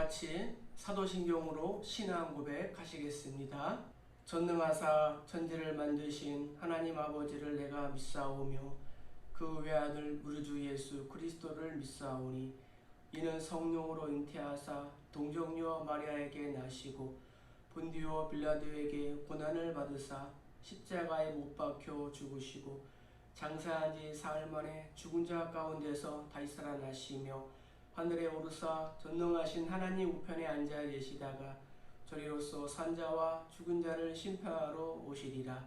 같이 사도신경으로 신앙 고백하시겠습니다. 전능하사 천지를 만드신 하나님 아버지를 내가 믿사오며 그 외아들 우리 주 예수 그리스도를 믿사오니 이는 성령으로 잉태하사 동정녀 마리아에게 나시고 본디오 빌라도에게 고난을 받으사 십자가에 못 박혀 죽으시고 장사한 지 사흘 만에 죽은 자 가운데서 다시 살아나시며 하늘에 오르사 전능하신 하나님 우편에 앉아 계시다가 저리로서 산자와 죽은 자를 심판하러 오시리라.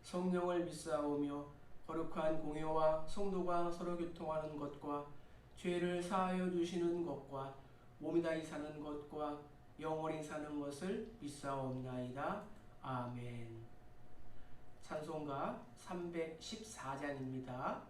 성령을 믿사오며 거룩한 공회와 성도가 서로 교통하는 것과 죄를 사하여 주시는 것과 몸이 다시 사는 것과 영원히 사는 것을 믿사옵나이다. 아멘. 찬송가 314장입니다.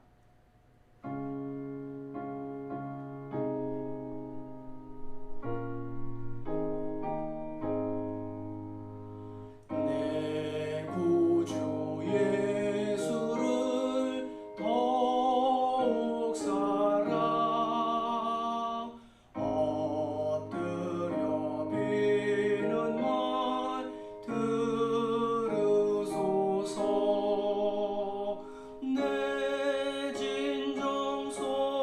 내 진정 속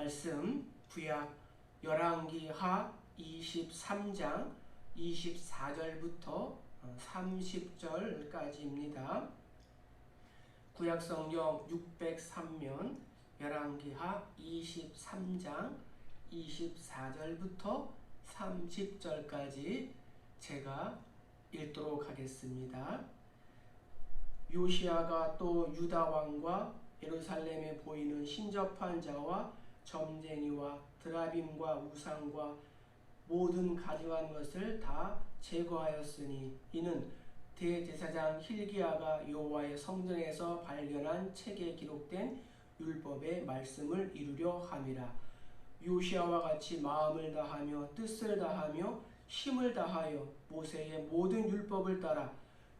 말씀 구약 열왕기하 23장 24절부터 30절까지입니다. 구약성경 603면 열왕기하 23장 24절부터 30절까지 제가 읽도록 하겠습니다. 요시야가 또 유다 왕과 예루살렘에 보이는 신접한 자와 점쟁이와 드라빔과 우상과 모든 가증한 것을 다 제거하였으니 이는 대제사장 hil기야가 여호와의 성전에서 발견한 책에 기록된 율법의 말씀을 이루려 함이라. 요시야와 같이 마음을 다하며 뜻을 다하며 힘을 다하여 모세의 모든 율법을 따라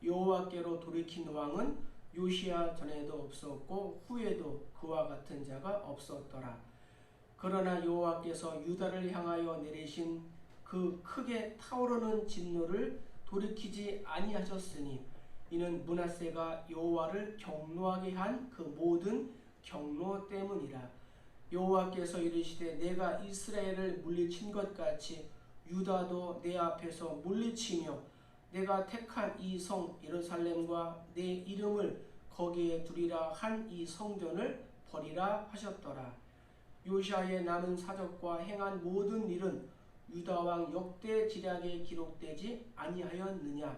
여호와께로 돌이킨 왕은 요시야 전에도 없었고 후에도 그와 같은 자가 없었더라. 그러나 여호와께서 유다를 향하여 내리신 그 크게 타오르는 진노를 돌이키지 아니하셨으니 이는 므낫세가 여호와를 경노하게 한 그 모든 경노 때문이라. 여호와께서 이르시되 내가 이스라엘을 물리친 것 같이 유다도 내 앞에서 물리치며 내가 택한 이 성 예루살렘과 내 이름을 거기에 두리라 한 이 성전을 버리라 하셨더라. 요시야의 남은 사적과 행한 모든 일은 유다 왕 역대 지략에 기록되지 아니하였느냐.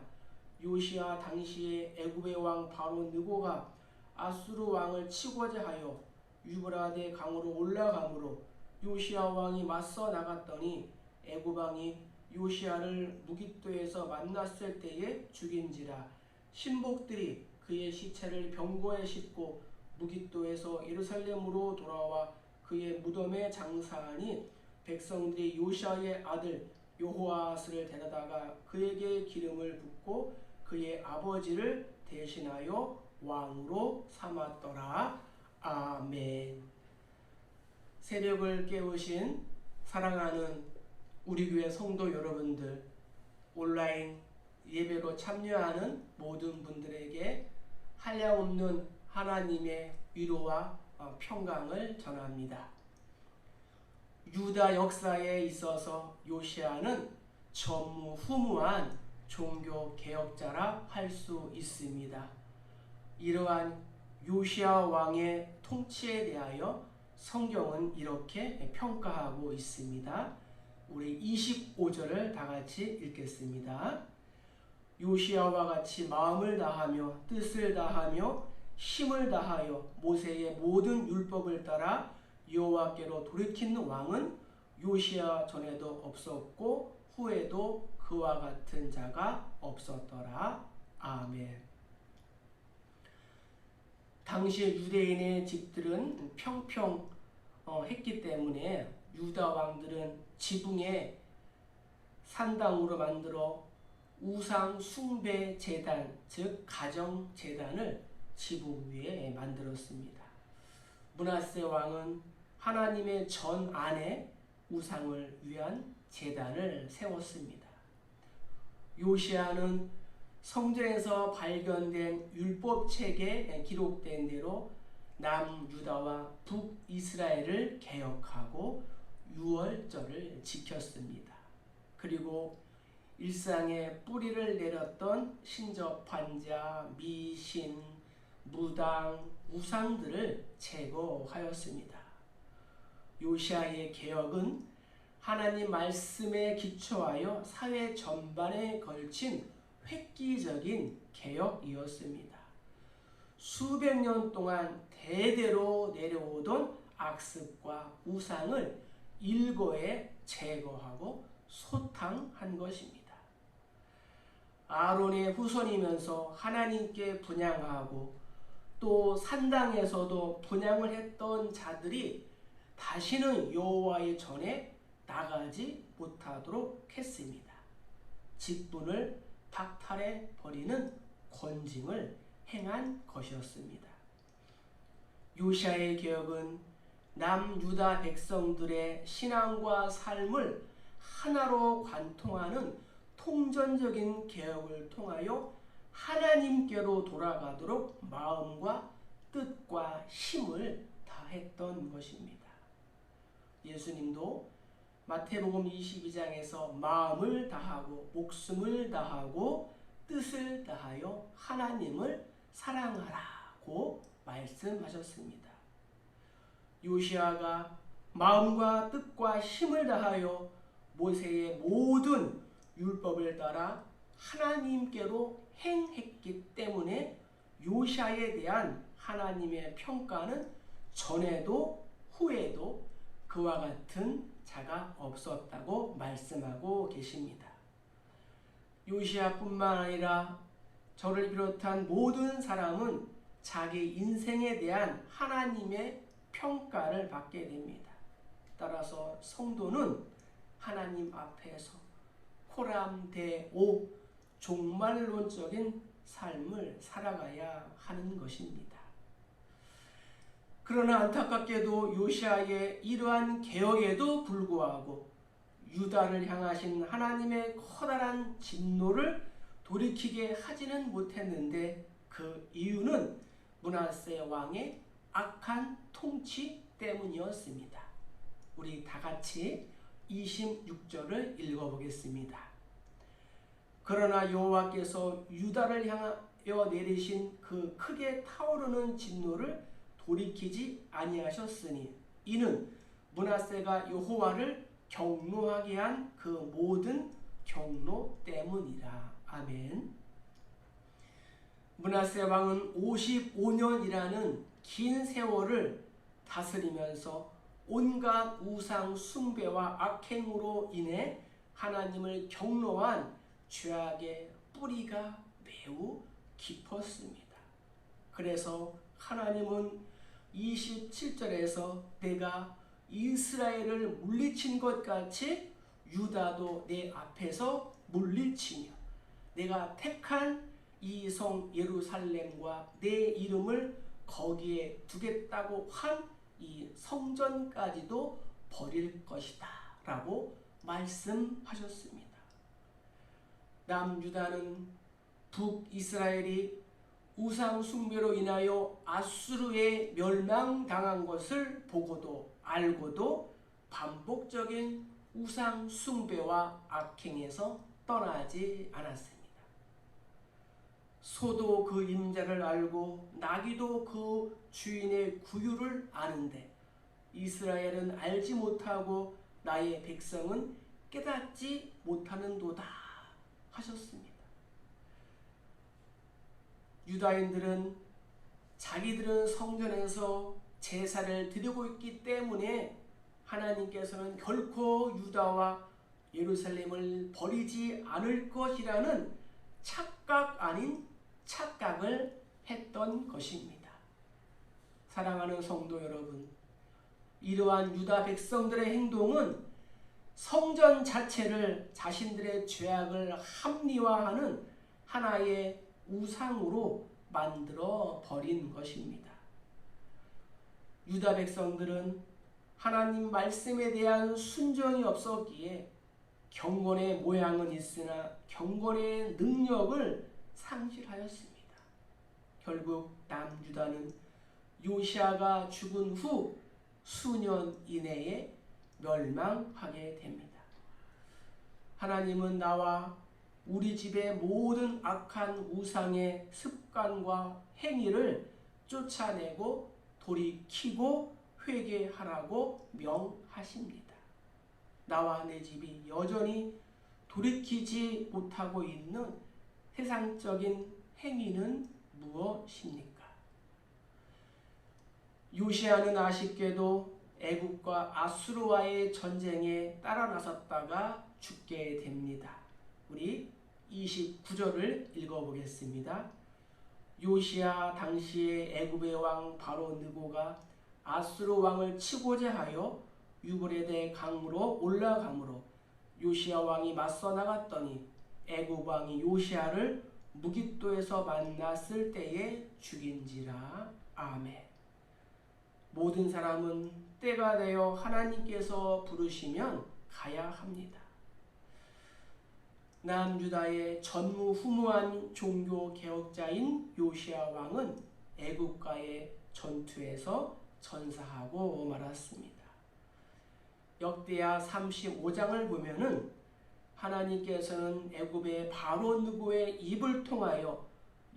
요시야 당시에 애굽의 왕 바로 느고가 아수르 왕을 치고자 하여 유브라데 강으로 올라가므로 요시야 왕이 맞서 나갔더니 애굽 왕이 요시야를 무깃도에서 만났을 때에 죽인지라. 신복들이 그의 시체를 병거에 싣고 무깃도에서 예루살렘으로 돌아와 그의 무덤에 장사하니 백성들이 요시야의 아들 여호아스를 데려다가 그에게 기름을 붓고 그의 아버지를 대신하여 왕으로 삼았더라. 아멘. 새벽을 깨우신 사랑하는 우리 교회 성도 여러분들, 온라인 예배로 참여하는 모든 분들에게 한량없는 하나님의 위로와 평강을 전합니다. 유다 역사에 있어서 요시야는 전무후무한 종교 개혁자라 할 수 있습니다. 이러한 요시야 왕의 통치에 대하여 성경은 이렇게 평가하고 있습니다. 우리 25절을 다 같이 읽겠습니다. 요시야와 같이 마음을 다하며 뜻을 다하며 힘을 다하여 모세의 모든 율법을 따라 여호와께로 돌이킨 왕은 요시야 전에도 없었고 후에도 그와 같은 자가 없었더라. 아멘. 당시 유대인의 집들은 평평했기 때문에 유다 왕들은 지붕에 산당으로 만들어 우상 숭배 제단, 즉 가정 제단을 지붕 위에 만들었습니다. 므낫세 왕은 하나님의 전 안에 우상을 위한 제단을 세웠습니다. 요시야는 성전에서 발견된 율법책에 기록된 대로 남유다와 북이스라엘을 개혁하고 유월절을 지켰습니다. 그리고 일상에 뿌리를 내렸던 신접한 자, 미신, 무당, 우상들을 제거하였습니다. 요시야의 개혁은 하나님 말씀에 기초하여 사회 전반에 걸친 획기적인 개혁이었습니다. 수백 년 동안 대대로 내려오던 악습과 우상을 일거에 제거하고 소탕한 것입니다. 아론의 후손이면서 하나님께 분향하고 또 산당에서도 분향을 했던 자들이 다시는 여호와의 전에 나가지 못하도록 했습니다. 직분을 박탈해 버리는 권징을 행한 것이었습니다. 요시야의 개혁은 남유다 백성들의 신앙과 삶을 하나로 관통하는 통전적인 개혁을 통하여 하나님께로 돌아가도록 마음과 뜻과 힘을 다했던 것입니다. 예수님도 마태복음 22장에서 마음을 다하고 목숨을 다하고 뜻을 다하여 하나님을 사랑하라고 말씀하셨습니다. 요시아가 마음과 뜻과 힘을 다하여 모세의 모든 율법을 따라 하나님께로 행했기 때문에 요시아에 대한 하나님의 평가는 전에도 후에도 그와 같은 자가 없었다고 말씀하고 계십니다. 요시아뿐만 아니라 저를 비롯한 모든 사람은 자기 인생에 대한 하나님의 평가를 받게 됩니다. 따라서 성도는 하나님 앞에서 코람데오 종말론적인 삶을 살아가야 하는 것입니다. 그러나 안타깝게도 요시아의 이러한 개혁에도 불구하고 유다를 향하신 하나님의 커다란 진노를 돌이키게 하지는 못했는데 그 이유는 므낫세 왕의 악한 통치 때문이었습니다. 우리 다 같이 26절을 읽어보겠습니다. 그러나 여호와께서 유다를 향하여 내리신 그 크게 타오르는 진노를 돌이키지 아니하셨으니 이는 므낫세가 여호와를 경노하게 한 그 모든 경노 때문이라. 아멘. 므낫세 왕은 55년이라는 긴 세월을 다스리면서 온갖 우상 숭배와 악행으로 인해 하나님을 경노한 죄악의 뿌리가 매우 깊었습니다. 그래서 하나님은 27절에서 내가 이스라엘을 물리친 것 같이 유다도 내 앞에서 물리치며 내가 택한 이 성 예루살렘과 내 이름을 거기에 두겠다고 한 이 성전까지도 버릴 것이다 라고 말씀하셨습니다. 남유다는 북이스라엘이 우상 숭배로 인하여 아수르에 멸망당한 것을 보고도 알고도 반복적인 우상 숭배와 악행에서 떠나지 않았습니다. 소도 그 임자를 알고 나귀도 그 주인의 구유를 아는데 이스라엘은 알지 못하고 나의 백성은 깨닫지 못하는도다 하셨습니다. 유다인들은 자기들은 성전에서 제사를 드리고 있기 때문에 하나님께서는 결코 유다와 예루살렘을 버리지 않을 것이라는 착각 아닌 착각을 했던 것입니다. 사랑하는 성도 여러분, 이러한 유다 백성들의 행동은 성전 자체를 자신들의 죄악을 합리화하는 하나의 우상으로 만들어 버린 것입니다. 유다 백성들은 하나님 말씀에 대한 순종이 없었기에 경건의 모양은 있으나 경건의 능력을 상실하였습니다. 결국 남유다는 요시아가 죽은 후 수년 이내에 멸망하게 됩니다. 하나님은 나와 우리 집의 모든 악한 우상의 습관과 행위를 쫓아내고 돌이키고 회개하라고 명하십니다. 나와 내 집이 여전히 돌이키지 못하고 있는 세상적인 행위는 무엇입니까? 요시아는 아쉽게도 애국과 아수르와의 전쟁에 따라 나섰다가 죽게 됩니다. 우리 29절을 읽어보겠습니다. 요시아 당시에 애굽의 왕 바로 느고가 아수르 왕을 치고자 하여 유브레데 강으로 올라가므로 요시아 왕이 맞서 나갔더니 애굽 왕이 요시아를 무깃도에서 만났을 때에 죽인지라. 아멘. 모든 사람은 때가 되어 하나님께서 부르시면 가야 합니다. 남유다의 전무후무한 종교 개혁자인 요시아 왕은 애굽과의 전투에서 전사하고 말았습니다. 역대하 35장을 보면은 하나님께서는 애굽의 바로 느고의 입을 통하여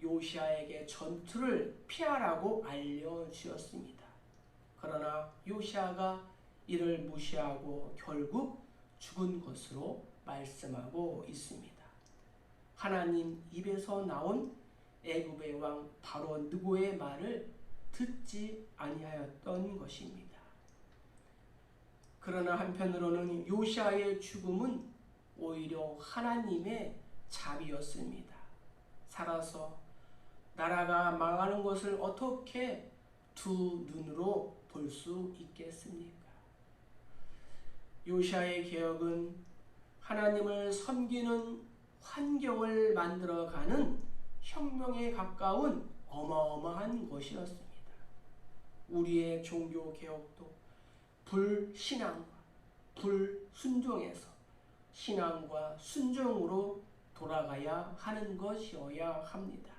요시아에게 전투를 피하라고 알려주었습니다. 그러나 요시아가 이를 무시하고 결국 죽은 것으로 말씀하고 있습니다. 하나님 입에서 나온 애굽의 왕 바로 느고의 말을 듣지 아니하였던 것입니다. 그러나 한편으로는 요시아의 죽음은 오히려 하나님의 자비였습니다. 살아서 나라가 망하는 것을 어떻게 두 눈으로 볼 수 있겠습니까? 요시아의 개혁은 하나님을 섬기는 환경을 만들어가는 혁명에 가까운 어마어마한 것이었습니다. 우리의 종교 개혁도 불신앙과 불순종에서 신앙과 순종으로 돌아가야 하는 것이어야 합니다.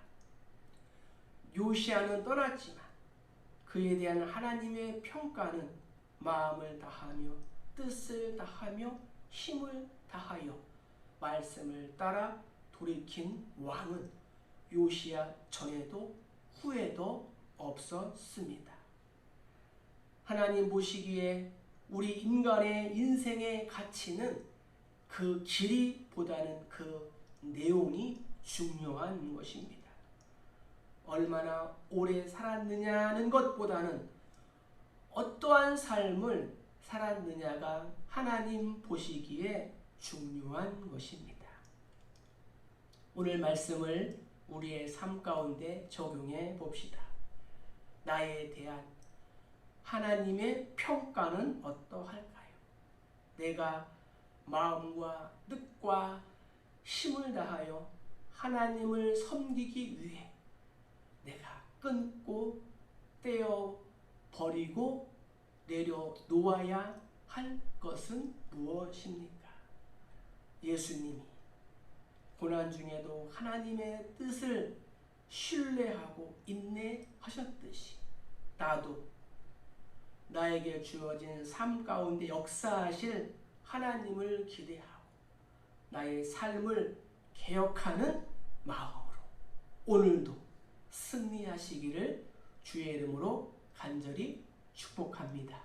요시아는 떠났지만 그에 대한 하나님의 평가는 마음을 다하며 뜻을 다하며 힘을 다하여 말씀을 따라 돌이킨 왕은 요시아 전에도 후에도 없었습니다. 하나님 보시기에 우리 인간의 인생의 가치는 그 길이보다는 그 내용이 중요한 것입니다. 얼마나 오래 살았느냐는 것보다는 어떠한 삶을 살았느냐가 하나님 보시기에 중요한 것입니다. 오늘 말씀을 우리의 삶 가운데 적용해 봅시다. 나에 대한 하나님의 평가는 어떠할까요? 내가 마음과 뜻과 힘을 다하여 하나님을 섬기기 위해 내가 끊고 떼어 버리고 내려놓아야 할 것은 무엇입니까? 예수님이 고난 중에도 하나님의 뜻을 신뢰하고 인내하셨듯이 나도 나에게 주어진 삶 가운데 역사하실 하나님을 기대하고 나의 삶을 개혁하는 마음으로 오늘도 승리하시기를 주의 이름으로 간절히 축복합니다.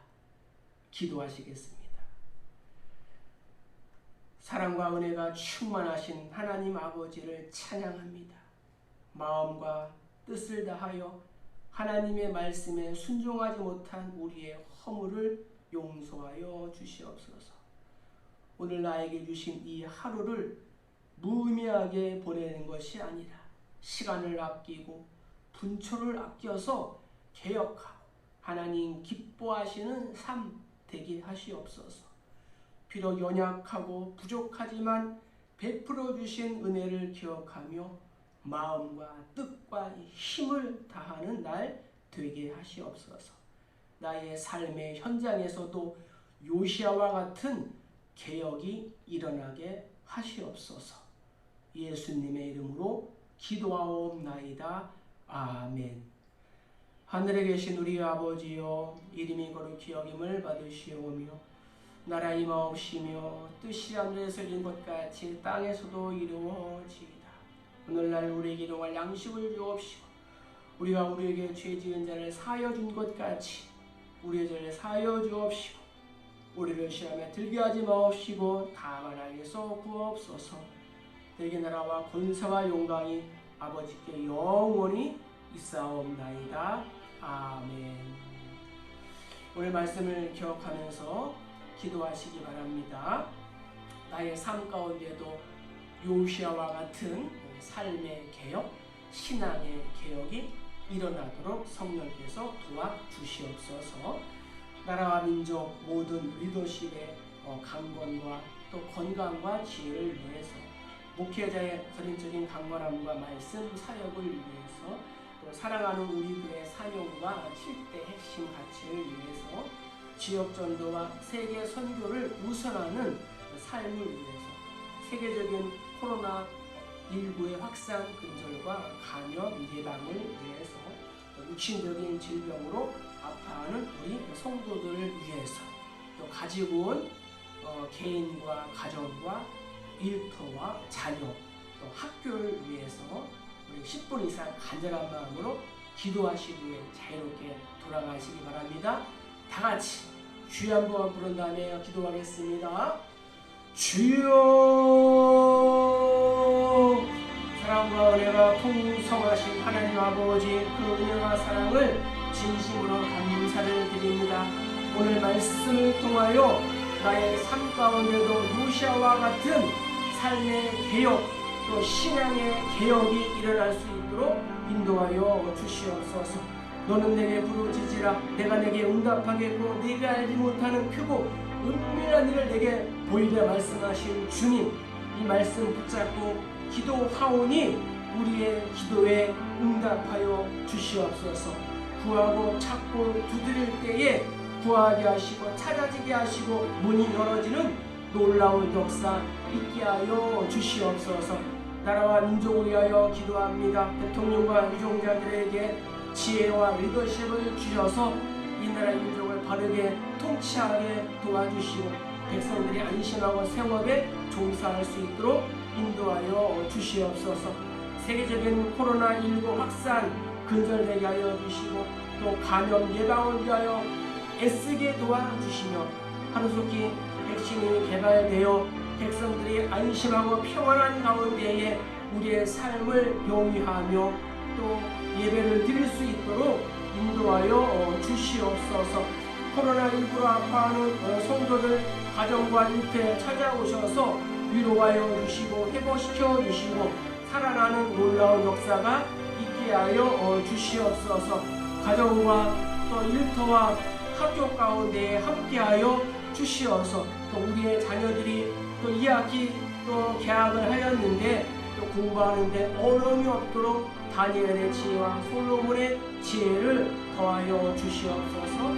기도하시겠습니다. 사랑과 은혜가 충만하신 하나님 아버지를 찬양합니다. 마음과 뜻을 다하여 하나님의 말씀에 순종하지 못한 우리의 허물을 용서하여 주시옵소서. 오늘 나에게 주신 이 하루를 무의미하게 보내는 것이 아니라 시간을 아끼고 분초를 아껴서 개혁하고 하나님 기뻐하시는 삶 되게 하시옵소서. 비록 연약하고 부족하지만 베풀어 주신 은혜를 기억하며 마음과 뜻과 힘을 다하는 날 되게 하시옵소서. 나의 삶의 현장에서도 요시아와 같은 개혁이 일어나게 하시옵소서. 예수님의 이름으로 기도하옵나이다. 아멘. 하늘에 계신 우리 아버지여, 이름이 거룩히 여김을 받으시오며 나라 임하옵시며 뜻이 하늘에서 이룬 것 같이 땅에서도 이루어지이다. 오늘날 우리에게 일용할 양식을 주옵시고 우리가 우리에게 죄 지은 자를 사하여 준 것 같이 우리의 죄를 사하여 주옵시고 우리를 시험에 들게 하지 마옵시고 다만 악에서 구하옵소서. 대개 나라와 권세와 영광이 아버지께 영원히 있사옵나이다. 아멘. 오늘 말씀을 기억하면서 기도하시기 바랍니다. 나의 삶 가운데도 요시아와 같은 삶의 개혁, 신앙의 개혁이 일어나도록 성령께서 도와주시옵소서. 나라와 민족 모든 리더십의 강건과 또 건강과 지혜를 위해서 목회자의 전인적인 강건함과 말씀 사역을 위해서 또 사랑하는 우리 교회 사명과 7대 핵심 가치를 위해서 지역 전도와 세계 선교를 우선하는 삶을 위해서 세계적인 코로나19의 확산 근절과 감염 예방을 위해서 육신적인 질병으로 아파하는 우리 성도들을 위해서 또 가지고 온 개인과 가정과 일터와 자녀 또 학교를 위해서 우리 10분 이상 간절한 마음으로 기도하시기 위해 자유롭게 돌아가시기 바랍니다. 다 같이 주여 한번 부른 다음에 기도하겠습니다. 주여, 사랑과 은혜가 풍성하신 하나님 아버지, 그 은혜와 사랑을 진심으로 감사를 드립니다. 오늘 말씀을 통하여 나의 삶 가운데도 루시아와 같은 삶의 개혁, 또 신앙의 개혁이 일어날 수 있도록 인도하여 주시옵소서. 너는 내게 부르짖으라. 내가 내게 응답하겠고 네가 알지 못하는 크고 은밀한 일을 내게 보이라 말씀하신 주님, 이 말씀 붙잡고 기도하오니 우리의 기도에 응답하여 주시옵소서. 구하고 찾고 두드릴 때에 구하게 하시고 찾아지게 하시고 문이 열어지는 놀라운 역사 있게 하여 주시옵소서. 나라와 민족을 위하여 기도합니다. 대통령과 유종자들에게 지혜와 리더십을 주셔서 이 나라 민족을 바르게 통치하게 도와주시고 백성들이 안심하고 생업에 종사할 수 있도록 인도하여 주시옵소서. 세계적인 코로나19 확산 근절되게 하여 주시고 또 감염 예방을 위하여 애쓰게 도와주시며 하루속히 백신이 개발되어 백성들이 안심하고 평안한 가운데에 우리의 삶을 영위하며 또 예배를 드릴 수 있도록 인도하여 주시옵소서. 코로나19로 아파하는 성도들 가정과 일터에 찾아오셔서 위로하여 주시고 회복시켜 주시고 살아나는 놀라운 역사가 있게 하여 주시옵소서. 가정과 또 일터와 학교 가운데 함께하여 주시어서 또 우리의 자녀들이 또 2학기 또 개학을 하였는데 또 공부하는데 어려움이 없도록 다니엘의 지혜와 솔로몬의 지혜를 더하여 주시옵소서.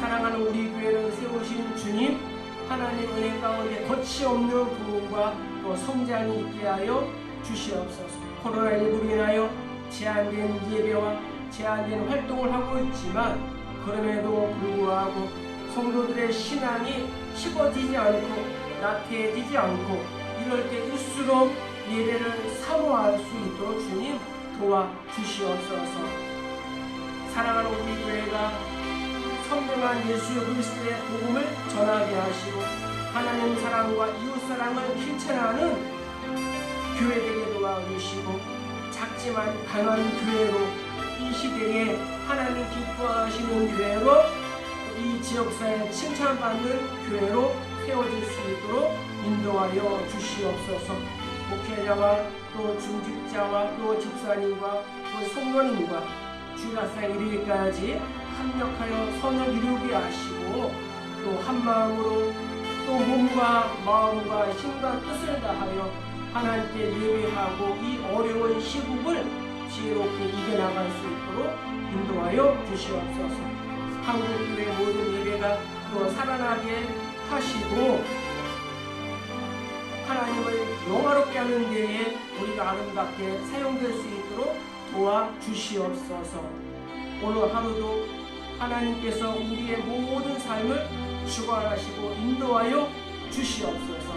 사랑하는 우리 교회를 세우신 주님, 하나님 은혜 가운데 거치없는 부흥과 또 성장이 있게 하여 주시옵소서. 코로나19로 인하여 제한된 예배와 제한된 활동을 하고 있지만 그럼에도 불구하고 성도들의 신앙이 식어지지 않고 나태해지지 않고 이럴 때일수록 예배를 사모할 수 있도록 주님 도와주시옵소서. 사랑하는 우리 교회가 선명한 예수 그리스도의 복음을 전하게 하시고 하나님 사랑과 이웃 사랑을 실천하는 교회 되게 도와주시고 작지만 강한 교회로 이 시대에 하나님 기뻐하시는 교회로 이 지역사회에 칭찬받는 교회로 세워질 수 있도록 인도하여 주시옵소서. 목회자와 또 중직자와 또 집사님과 또 성도님과 주일학생 이르기까지 합력하여 선을 이루게 하시고 또 한마음으로 또 몸과 마음과 힘과 뜻을 다하여 하나님께 예배하고 이 어려운 시국을 지혜롭게 이겨나갈 수 있도록 인도하여 주시옵소서. 한국교회 모든 예배가 또 살아나게 하시고 하나님을 영화롭게 하는 데에 우리가 아름답게 사용될 수 있도록 도와주시옵소서. 오늘 하루도 하나님께서 우리의 모든 삶을 주관하시고 인도하여 주시옵소서.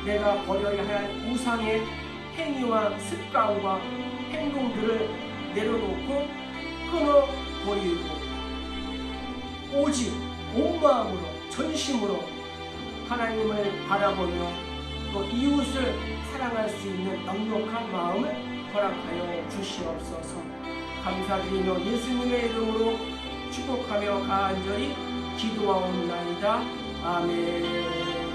내가 버려야 할 우상의 행위와 습관과 행동들을 내려놓고 끊어버리고 오직 온 마음으로 전심으로 하나님을 바라보며 또 이웃을 사랑할 수 있는 넉넉한 마음을 허락하여 주시옵소서. 감사드리며 예수님의 이름으로 축복하며 간절히 기도하옵나이다. 아멘.